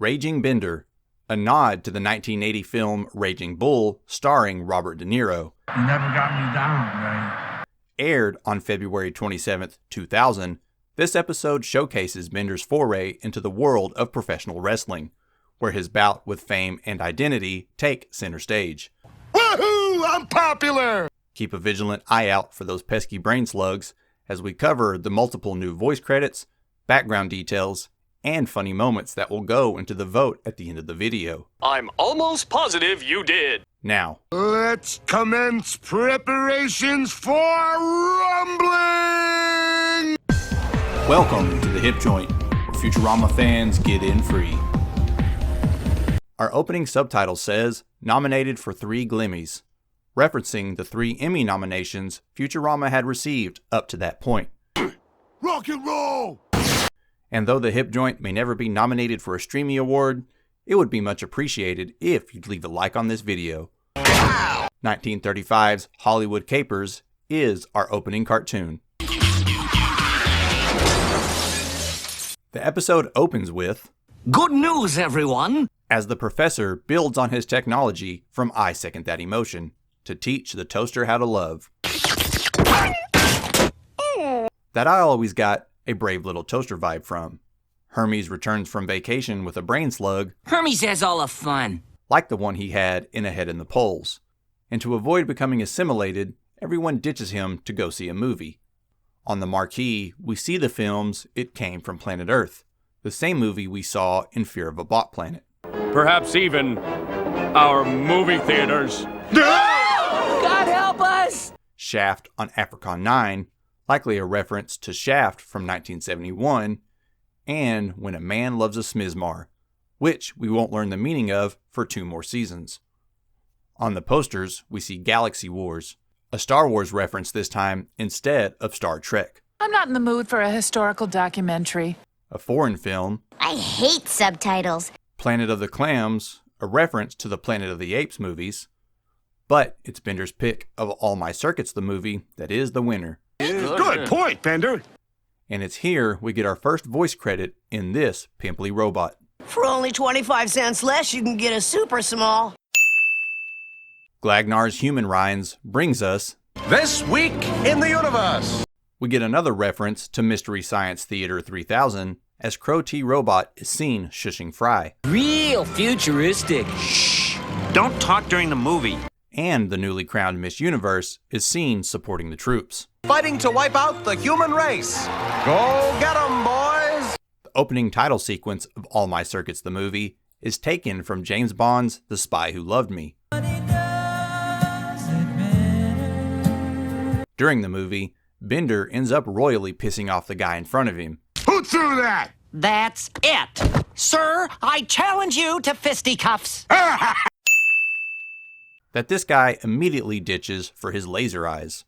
Raging Bender, a nod to the 1980 film Raging Bull starring Robert De Niro. You never got me down, man. Aired on February 27, 2000, this episode showcases Bender's foray into the world of professional wrestling, where his bout with fame and identity take center stage. Woohoo! I'm popular! Keep a vigilant eye out for those pesky brain slugs as we cover the multiple new voice credits, background details, and funny moments that will go into the vote at the end of the video. I'm almost positive you did. Now, Let's commence preparations for rumbling! welcome to the Hip Joint, where Futurama fans get in free. Our opening subtitle says, nominated for 3 Glimmies, referencing the 3 Emmy nominations Futurama had received up to that point. Rock and roll! And though the Hip Joint may never be nominated for a Streamy Award, it would be much appreciated if you'd leave a like on this video. 1935's Hollywood Capers is our opening cartoon. The episode opens with, Good news, everyone! as the professor builds on his technology from I Second That Emotion to teach the toaster how to love. That I always got a Brave Little Toaster vibe from. Hermes returns from vacation with a brain slug, Hermes has all the fun. like the one he had in Ahead in the Polls. And to avoid becoming assimilated, everyone ditches him to go see a movie. On the marquee, we see the films It Came from Planet Earth, the same movie we saw in Fear of a Bot Planet. Perhaps even our movie theaters. God help us! Shaft on Africon 9, likely a reference to Shaft from 1971, and When a Man Loves a Smizmar, which we won't learn the meaning of for 2 more seasons. On the posters, we see Galaxy Wars, a Star Wars reference this time instead of Star Trek. I'm not in the mood for a historical documentary. A foreign film, I hate subtitles. Planet of the Clams, a reference to the Planet of the Apes movies, but it's Bender's pick of All My Circuits the movie that is the winner. Good point, Bender. And it's here we get our first voice credit in this pimply robot. For only 25 cents less, you can get a super small. Glagnar's Human Rhymes brings us This week in the universe. We get another reference to Mystery Science Theater 3000 as Crow T Robot is seen shushing Fry. Real futuristic. Shh! Don't talk during the movie. And the newly crowned Miss Universe is seen supporting the troops. Fighting to wipe out the human race. Go get 'em, boys! The opening title sequence of All My Circuits the movie is taken from James Bond's The Spy Who Loved Me. During the movie, Bender ends up royally pissing off the guy in front of him. Who threw that? That's it. Sir, I challenge you to fisticuffs. That this guy immediately ditches for his laser eyes.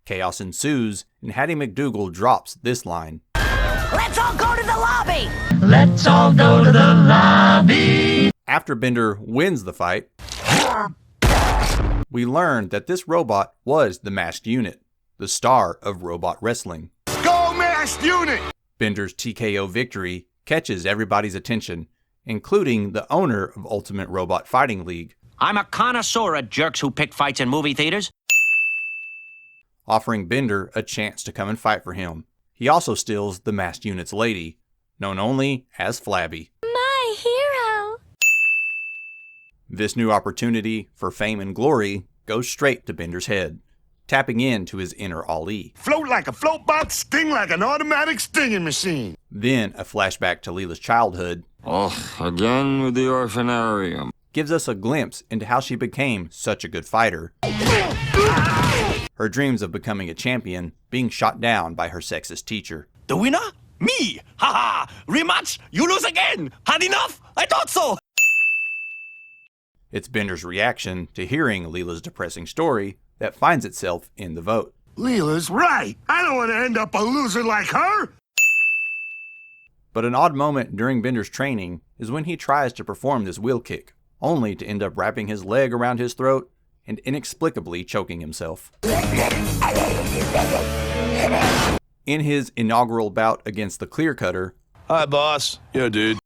Chaos ensues, and Hattie McDougal drops this line. Let's all go to the lobby! Let's all go to the lobby! After Bender wins the fight, we learn that this robot was the Masked Unit, the star of robot wrestling. Go masked unit! Bender's TKO victory catches everybody's attention, including the owner of Ultimate Robot Fighting League, I'm a connoisseur at jerks who pick fights in movie theaters. offering Bender a chance to come and fight for him. He also steals the Masked Unit's lady, known only as Flabby. My hero. This new opportunity for fame and glory goes straight to Bender's head, tapping into his inner Ali. Float like a float box, sting like an automatic stinging machine. Then a flashback to Leela's childhood Oh, again with the orphanarium. gives us a glimpse into how she became such a good fighter. Her dreams of becoming a champion being shot down by her sexist teacher. The winner? Me! Haha! Rematch! You lose again! Had enough? I thought so! It's Bender's reaction to hearing Leela's depressing story that finds itself in the vote. Leela's right. I don't want to end up a loser like her. But an odd moment during Bender's training is when he tries to perform this wheel kick, only to end up wrapping his leg around his throat and inexplicably choking himself. In his inaugural bout against the Clear Cutter, Hi, boss. Yeah, dude.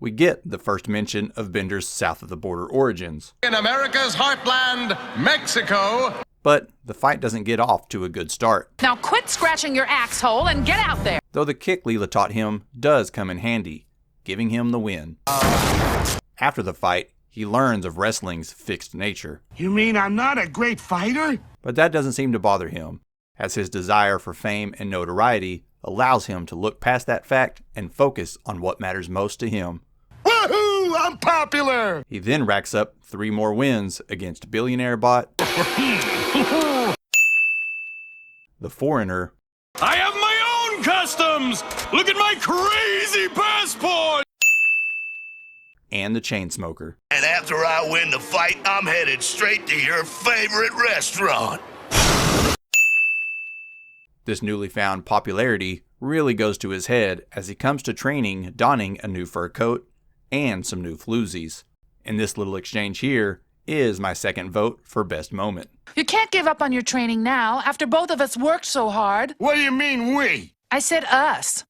we get the first mention of Bender's south of the border origins. In America's heartland, Mexico. But the fight doesn't get off to a good start. Now quit scratching your axe hole and get out there! Though the kick Leela taught him does come in handy, giving him the win. After the fight, he learns of wrestling's fixed nature. You mean I'm not a great fighter? But that doesn't seem to bother him, as his desire for fame and notoriety allows him to look past that fact and focus on what matters most to him. Woohoo! I'm popular! He then racks up 3 more wins against Billionaire Bot, the Foreigner, I have my own customs! Look at my crazy passport! and the Chainsmoker. And after I win the fight, I'm headed straight to your favorite restaurant. This newly found popularity really goes to his head as he comes to training donning a new fur coat and some new floozies. And this little exchange here is my second vote for best moment. You can't give up on your training now after both of us worked so hard. What do you mean, we? I said us.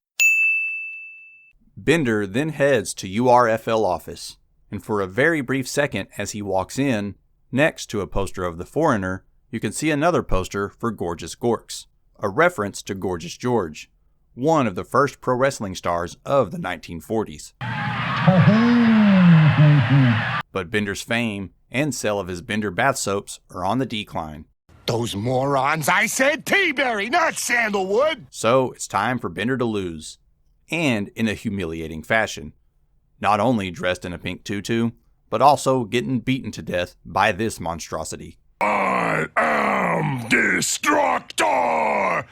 Bender then heads to URFL office, and for a very brief second as he walks in, next to a poster of the Foreigner, you can see another poster for Gorgeous Gorks, a reference to Gorgeous George, one of the first pro wrestling stars of the 1940s. But Bender's fame and sale of his Bender bath soaps are on the decline. Those morons, I said teaberry, not sandalwood! So it's time for Bender to lose, and in a humiliating fashion. Not only dressed in a pink tutu, but also getting beaten to death by this monstrosity. I am Destructor!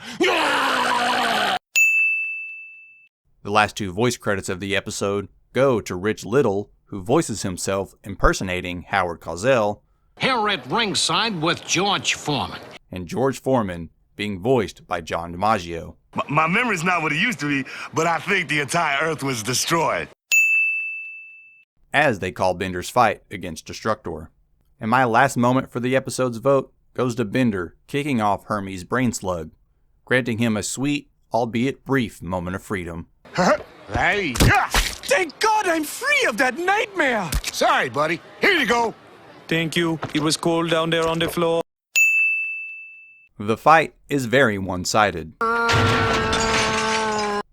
The last 2 voice credits of the episode go to Rich Little, who voices himself impersonating Howard Cosell, Here at ringside with George Foreman. and George Foreman being voiced by John DiMaggio. My memory's not what it used to be, but I think the entire Earth was destroyed. As they call Bender's fight against Destructor. And my last moment for the episode's vote goes to Bender kicking off Hermes' brain slug, granting him a sweet, albeit brief, moment of freedom. Hey, yeah! Thank God I'm free of that nightmare! Sorry, buddy. Here you go. Thank you. It was cold down there on the floor. The fight is very one-sided.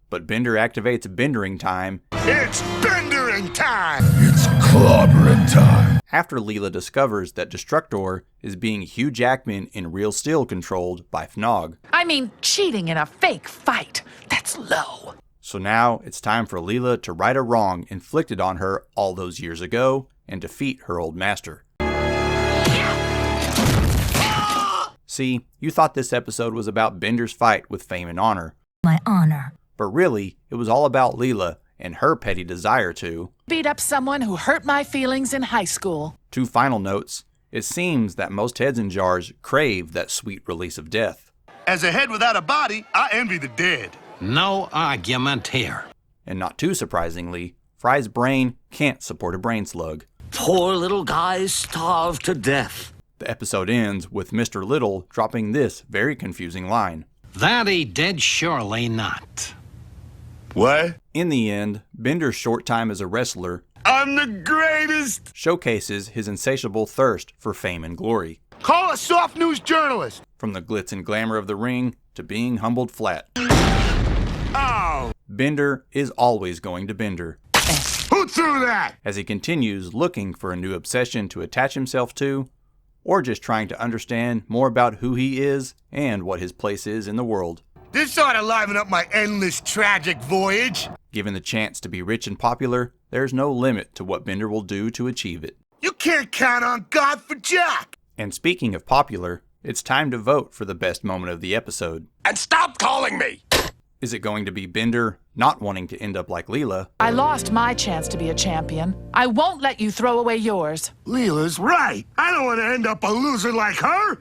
But Bender activates Bendering time. It's Bendering time! It's clobbering time! After Leela discovers that Destructor is being Hugh Jackman in Real Steel controlled by Fnog. I mean, cheating in a fake fight. That's low. So now it's time for Leela to right a wrong inflicted on her all those years ago and defeat her old master. See, you thought this episode was about Bender's fight with Fame and Honor. My honor. But really, it was all about Leela and her petty desire to Beat up someone who hurt my feelings in high school. 2 final notes. It seems that most heads in jars crave that sweet release of death. As a head without a body, I envy the dead. No argument here. And not too surprisingly, Fry's brain can't support a brain slug. Poor little guy starved to death. The episode ends with Mr. Little dropping this very confusing line. That he did surely not. What? In the end, Bender's short time as a wrestler I'm the greatest! showcases his insatiable thirst for fame and glory. Call a soft news journalist! From the glitz and glamour of the ring to being humbled flat. Oh! Bender is always going to Bender, Who threw that? as he continues looking for a new obsession to attach himself to, or just trying to understand more about who he is and what his place is in the world. This ought to liven up my endless tragic voyage. Given the chance to be rich and popular, there's no limit to what Bender will do to achieve it. You can't count on God for Jack. And speaking of popular, it's time to vote for the best moment of the episode. And stop calling me! Is it going to be Bender not wanting to end up like Leela? I lost my chance to be a champion. I won't let you throw away yours. Leela's right. I don't want to end up a loser like her.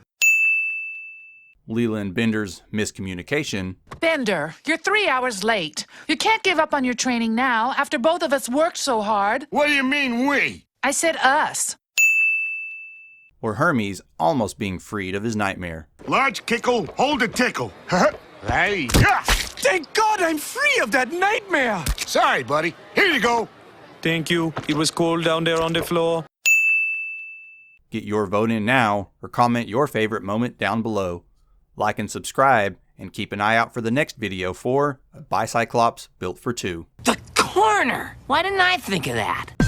Leela and Bender's miscommunication. Bender, you're 3 hours late. You can't give up on your training now after both of us worked so hard. What do you mean, we? I said us. Or Hermes almost being freed of his nightmare. Large kickle, hold a tickle. Hey, yeah! Thank God I'm free of that nightmare! Sorry, buddy. Here you go. Thank you. It was cold down there on the floor. Get your vote in now or comment your favorite moment down below. Like and subscribe, and keep an eye out for the next video for a Bicyclops Built for Two. The corner! Why didn't I think of that?